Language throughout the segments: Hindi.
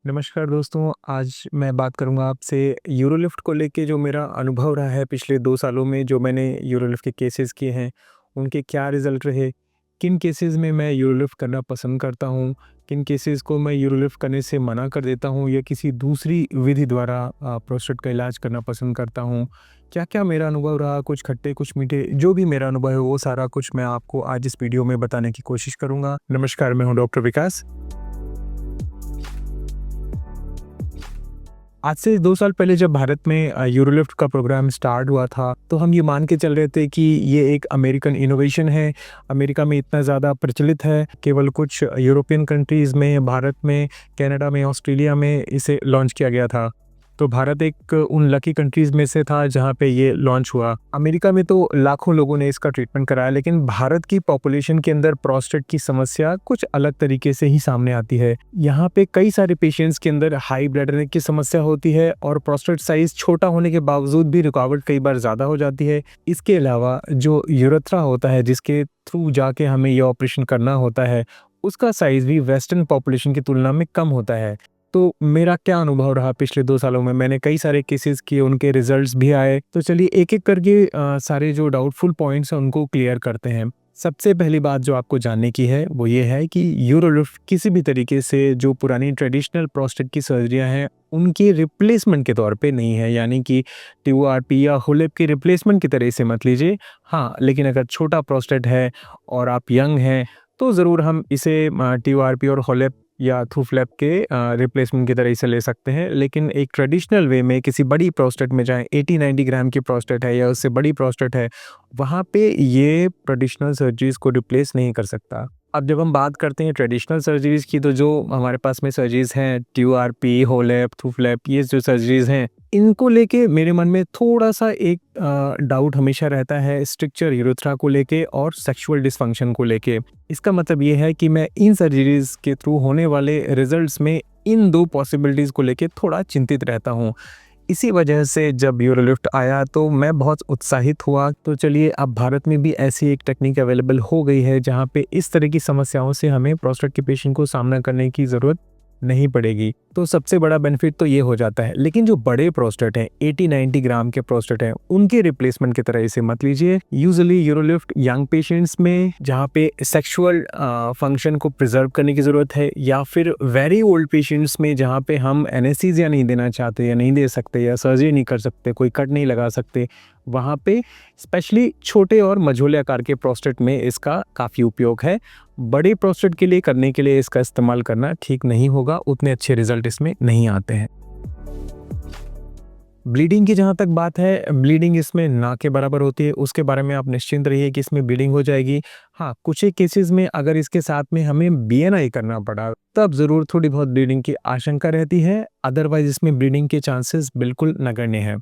नमस्कार दोस्तों, आज मैं बात करूँगा आपसे यूरोलिफ्ट को लेके जो मेरा अनुभव रहा है पिछले 2 सालों में जो मैंने यूरोलिफ्ट के केसेस किए हैं, उनके क्या रिज़ल्ट रहे, किन केसेस में मैं यूरोलिफ्ट करना पसंद करता हूँ, किन केसेस को मैं यूरोलिफ्ट करने से मना कर देता हूँ या किसी दूसरी विधि द्वारा प्रोस्टेट का इलाज करना पसंद करता हूँ। क्या-क्या मेरा अनुभव रहा, कुछ खट्टे, कुछ मीठे, जो भी मेरा अनुभव है वो सारा कुछ मैं आपको आज इस वीडियो में बताने की कोशिश करूँगा। नमस्कार, मैं हूँ डॉक्टर विकास। आज से 2 साल पहले जब भारत में यूरोलिफ्ट का प्रोग्राम स्टार्ट हुआ था, तो हम ये मान के चल रहे थे कि ये एक अमेरिकन इनोवेशन है। अमेरिका में इतना ज़्यादा प्रचलित है, केवल कुछ यूरोपियन कंट्रीज़ में, भारत में, कनाडा में, ऑस्ट्रेलिया में इसे लॉन्च किया गया था। तो भारत एक उन लकी कंट्रीज़ में से था जहाँ पे ये लॉन्च हुआ। अमेरिका में तो लाखों लोगों ने इसका ट्रीटमेंट कराया, लेकिन भारत की पॉपुलेशन के अंदर प्रोस्टेट की समस्या कुछ अलग तरीके से ही सामने आती है। यहाँ पे कई सारे पेशेंट्स के अंदर हाई ब्लैडर की समस्या होती है और प्रोस्टेट साइज छोटा होने के बावजूद भी रुकावट कई बार ज़्यादा हो जाती है। इसके अलावा जो यूरेथ्रा होता है, जिसके थ्रू जाके हमें ये ऑपरेशन करना होता है, उसका साइज़ भी वेस्टर्न पॉपुलेशन की तुलना में कम होता है। तो मेरा क्या अनुभव रहा पिछले 2 सालों में, मैंने कई सारे केसेस किए, उनके रिजल्ट्स भी आए। तो चलिए एक-एक करके सारे जो डाउटफुल पॉइंट्स हैं उनको क्लियर करते हैं। सबसे पहली बात जो आपको जानने की है वो ये है कि यूरोलिफ्ट किसी भी तरीके से जो पुरानी ट्रेडिशनल प्रोस्टेट की सर्जरियाँ हैं, उनकी रिप्लेसमेंट के तौर पे नहीं है, यानी कि टीओआरपी या होलेप की रिप्लेसमेंट की तरह इसे मत लीजिए। हाँ, लेकिन अगर छोटा प्रोस्टेट है और आप यंग हैं, तो ज़रूर हम इसे टीओआरपी और होलेप या थ्रू फ्लैप के रिप्लेसमेंट की तरह इसे ले सकते हैं। लेकिन एक ट्रेडिशनल वे में किसी बड़ी प्रोस्टेट में जाएँ, 80-90 ग्राम की प्रोस्टेट है या उससे बड़ी प्रोस्टेट है, वहाँ पे ये ट्रेडिशनल सर्जरीज़ को रिप्लेस नहीं कर सकता। अब जब हम बात करते हैं ट्रेडिशनल सर्जरीज़ की, तो जो हमारे पास में सर्जरीज़ हैं, टीओआरपी, होलेप, थ्रू फ्लैप, ये जो सर्जरीज़ हैं, इनको लेके मेरे मन में थोड़ा-सा एक डाउट हमेशा रहता है स्ट्रक्चर यूरेथ्रा को लेके और सेक्सुअल डिसफंक्शन को लेके। इसका मतलब ये है कि मैं इन सर्जरीज़ के थ्रू होने वाले रिजल्ट्स में इन 2 पॉसिबिलिटीज़ को लेके थोड़ा चिंतित रहता हूँ। इसी वजह से जब यूरोलिफ्ट आया तो मैं बहुत उत्साहित हुआ। तो चलिए, अब भारत में भी ऐसी एक टेक्निक अवेलेबल हो गई है जहाँ पे इस तरह की समस्याओं से हमें प्रोस्टेट के पेशेंट को सामना करने की ज़रूरत नहीं पड़ेगी। तो सबसे बड़ा बेनिफिट तो ये हो जाता है। लेकिन जो बड़े प्रोस्टेट हैं, 80-90 ग्राम के प्रोस्टेट हैं, उनके रिप्लेसमेंट की तरह इसे मत लीजिए। यूजुअली यूरोलिफ्ट यंग पेशेंट्स में जहाँ पे सेक्सुअल फंक्शन को प्रिजर्व करने की ज़रूरत है, या फिर वेरी ओल्ड पेशेंट्स में जहाँ पे हम एनेस्थीसिया नहीं देना चाहते या नहीं दे सकते या सर्जरी नहीं कर सकते, कोई कट नहीं लगा सकते, वहाँ पे स्पेशली छोटे और मझोले आकार के प्रोस्टेट में इसका काफ़ी उपयोग है। बड़े प्रोस्टेट के लिए करने के लिए इसका इस्तेमाल करना ठीक नहीं होगा, उतने अच्छे रिजल्ट इसमें नहीं आते हैं। ब्लीडिंग की जहाँ तक बात है, ब्लीडिंग इसमें ना के बराबर होती है, उसके बारे में आप निश्चिंत रहिए कि इसमें ब्लीडिंग हो जाएगी। हाँ, कुछ एक केसेस में अगर इसके साथ में हमें बीएनआई करना पड़ा, तब ज़रूर थोड़ी बहुत ब्लीडिंग की आशंका रहती है, अदरवाइज़ इसमें ब्लीडिंग के चांसेस बिल्कुल नगण्य हैं।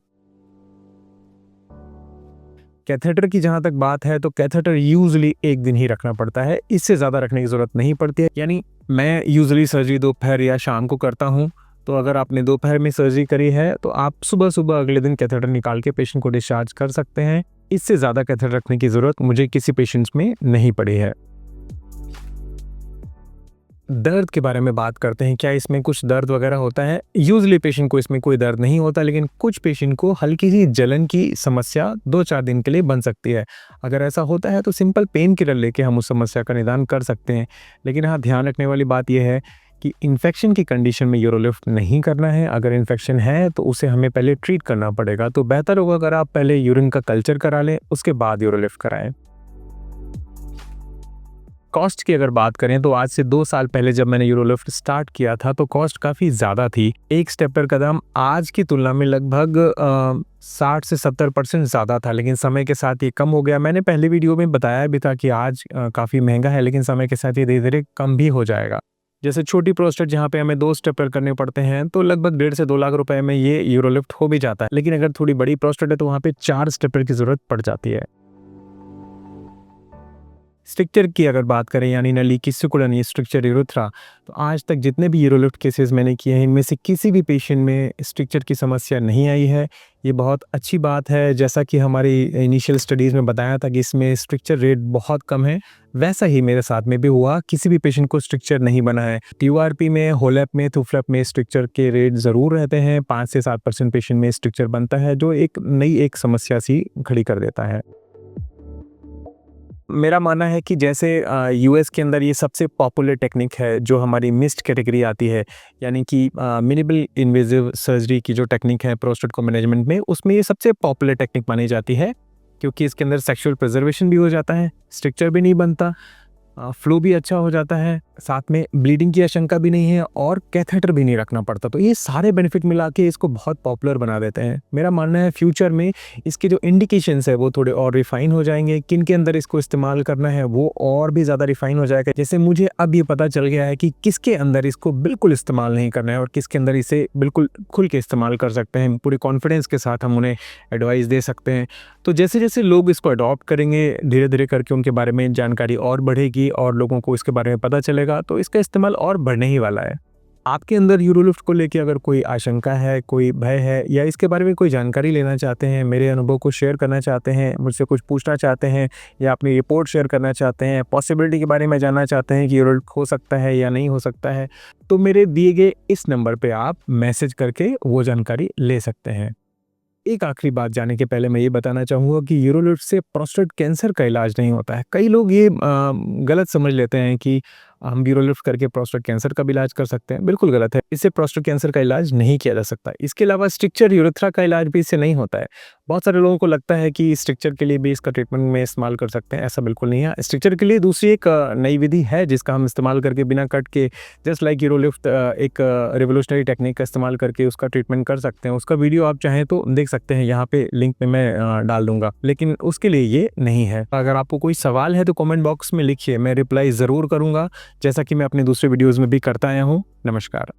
कैथेटर की जहाँ तक बात है, तो कैथेटर यूजुअली 1 दिन ही रखना पड़ता है, इससे ज़्यादा रखने की ज़रूरत नहीं पड़ती है। यानी मैं यूजुअली सर्जरी दोपहर या शाम को करता हूँ, तो अगर आपने दोपहर में सर्जरी करी है, तो आप सुबह-सुबह अगले दिन कैथेटर निकाल के पेशेंट को डिस्चार्ज कर सकते हैं। इससे ज़्यादा कैथेटर रखने की ज़रूरत मुझे किसी पेशेंट्स में नहीं पड़ी है। दर्द के बारे में बात करते हैं, क्या इसमें कुछ दर्द वगैरह होता है? यूजुअली पेशेंट को इसमें कोई दर्द नहीं होता, लेकिन कुछ पेशेंट को हल्की सी जलन की समस्या 2-4 दिन के लिए बन सकती है। अगर ऐसा होता है तो सिंपल पेन किलर लेके हम उस समस्या का निदान कर सकते हैं। लेकिन हाँ, ध्यान रखने वाली बात यह है कि इन्फेक्शन की कंडीशन में यूरोलिफ्ट नहीं करना है। अगर इन्फेक्शन है तो उसे हमें पहले ट्रीट करना पड़ेगा। तो बेहतर होगा अगर आप पहले यूरिन का कल्चर करा लें, उसके बाद यूरोलिफ्ट कराएँ। कॉस्ट की अगर बात करें, तो आज से 2 साल पहले जब मैंने यूरोलिफ्ट स्टार्ट किया था, तो कॉस्ट काफ़ी ज़्यादा थी। एक स्टेपर का दाम आज की तुलना में लगभग 60 से 70% ज़्यादा था, लेकिन समय के साथ ये कम हो गया। मैंने पहले वीडियो में बताया भी था कि आज काफ़ी महंगा है, लेकिन समय के साथ ये धीरे-धीरे कम भी हो जाएगा। जैसे छोटी प्रोस्टेट जहाँ पे हमें 2 स्टेपर करने पड़ते हैं, तो लगभग 1.5 से 2 लाख रुपए में ये यूरोलिफ्ट हो भी जाता है। लेकिन अगर थोड़ी बड़ी प्रोस्टेट है, तो वहाँ पे 4 स्टेपर की ज़रूरत पड़ जाती है। स्ट्रक्चर की अगर बात करें यानी नली की सिकुड़न या स्ट्रक्चर यूरेथ्रा, तो आज तक जितने भी यूरोलिफ्ट केसेस मैंने किए हैं इनमें से किसी भी पेशेंट में स्ट्रक्चर की समस्या नहीं आई है। ये बहुत अच्छी बात है। जैसा कि हमारी इनिशियल स्टडीज़ में बताया था कि इसमें स्ट्रक्चर रेट बहुत कम है, वैसा ही मेरे साथ में भी हुआ। किसी भी पेशेंट को स्ट्रक्चर नहीं बना है। टीयूआरपी में, होलैप में, थुफ्लैप में स्ट्रक्चर के रेट ज़रूर रहते हैं। 5 से 7% पेशेंट में स्ट्रक्चर बनता है, जो एक नई समस्या सी खड़ी कर देता है। मेरा मानना है कि जैसे यूएस के अंदर ये सबसे पॉपुलर टेक्निक है जो हमारी मिस्ट कैटेगरी आती है, यानी कि मिनिमल इन्वेजिव सर्जरी की जो टेक्निक है प्रोस्टेट को मैनेजमेंट में, उसमें ये सबसे पॉपुलर टेक्निक मानी जाती है, क्योंकि इसके अंदर सेक्सुअल प्रिजर्वेशन भी हो जाता है, स्ट्रक्चर भी नहीं बनता, फ्लो भी अच्छा हो जाता है, साथ में ब्लीडिंग की आशंका भी नहीं है और कैथेटर भी नहीं रखना पड़ता। तो ये सारे बेनिफिट मिला के इसको बहुत पॉपुलर बना देते हैं। मेरा मानना है फ्यूचर में इसके जो इंडिकेशंस है वो थोड़े और रिफाइन हो जाएंगे। किन के अंदर इसको इस्तेमाल करना है वो और भी ज़्यादा रिफाइन हो जाएगा। जैसे मुझे अब ये पता चल गया है कि किसके अंदर इसको बिल्कुल इस्तेमाल नहीं करना है और किसके अंदर इसे बिल्कुल खुल के इस्तेमाल कर सकते हैं। पूरे कॉन्फिडेंस के साथ हम उन्हें एडवाइस दे सकते हैं। तो जैसे जैसे लोग इसको अडॉप्ट करेंगे, धीरे धीरे करके उनके बारे में जानकारी और बढ़ेगी और लोगों को इसके बारे में पता चलेगा, तो इसका इस्तेमाल और बढ़ने ही वाला है। आपके अंदर यूरोलिफ्ट को लेके अगर कोई आशंका है, कोई भय है या इसके बारे में कोई जानकारी लेना चाहते हैं, मेरे अनुभव को शेयर करना चाहते हैं, मुझसे कुछ पूछना चाहते हैं या अपनी रिपोर्ट शेयर करना चाहते हैं, पॉसिबिलिटी के बारे में जानना चाहते हैं कि यूरोलिफ्ट हो सकता है या नहीं हो सकता है, तो मेरे दिए गए इस नंबर पे आप मैसेज करके वो जानकारी ले सकते हैं। एक आखिरी बात जाने के पहले मैं ये बताना चाहूँगा कि यूरोलिफ्ट से प्रोस्टेट कैंसर का इलाज नहीं होता है। कई लोग ये गलत समझ लेते हैं कि हम यूरोलिफ्ट करके प्रोस्टेट कैंसर का भी इलाज कर सकते हैं। बिल्कुल गलत है। इससे प्रोस्टेट कैंसर का इलाज नहीं किया जा सकता। इसके अलावा स्ट्रक्चर यूरेथ्रा का इलाज भी इससे नहीं होता है। बहुत सारे लोगों को लगता है कि स्ट्रक्चर के लिए भी इसका ट्रीटमेंट में इस्तेमाल कर सकते हैं, ऐसा बिल्कुल नहीं है। स्ट्रक्चर के लिए दूसरी एक नई विधि है जिसका हम इस्तेमाल करके बिना कट के जस्ट लाइक यूरोलिफ्ट एक रिवोल्यूशनरी टेक्निक का इस्तेमाल करके उसका ट्रीटमेंट कर सकते हैं। उसका वीडियो आप चाहें तो देख सकते हैं, यहाँ पे लिंक पे मैं डाल दूंगा, लेकिन उसके लिए ये नहीं है। अगर आपको कोई सवाल है तो कमेंट बॉक्स में लिखिए, मैं रिप्लाई ज़रूर करूँगा, जैसा कि मैं अपने दूसरे वीडियोज़ में भी करता आया हूँ। नमस्कार।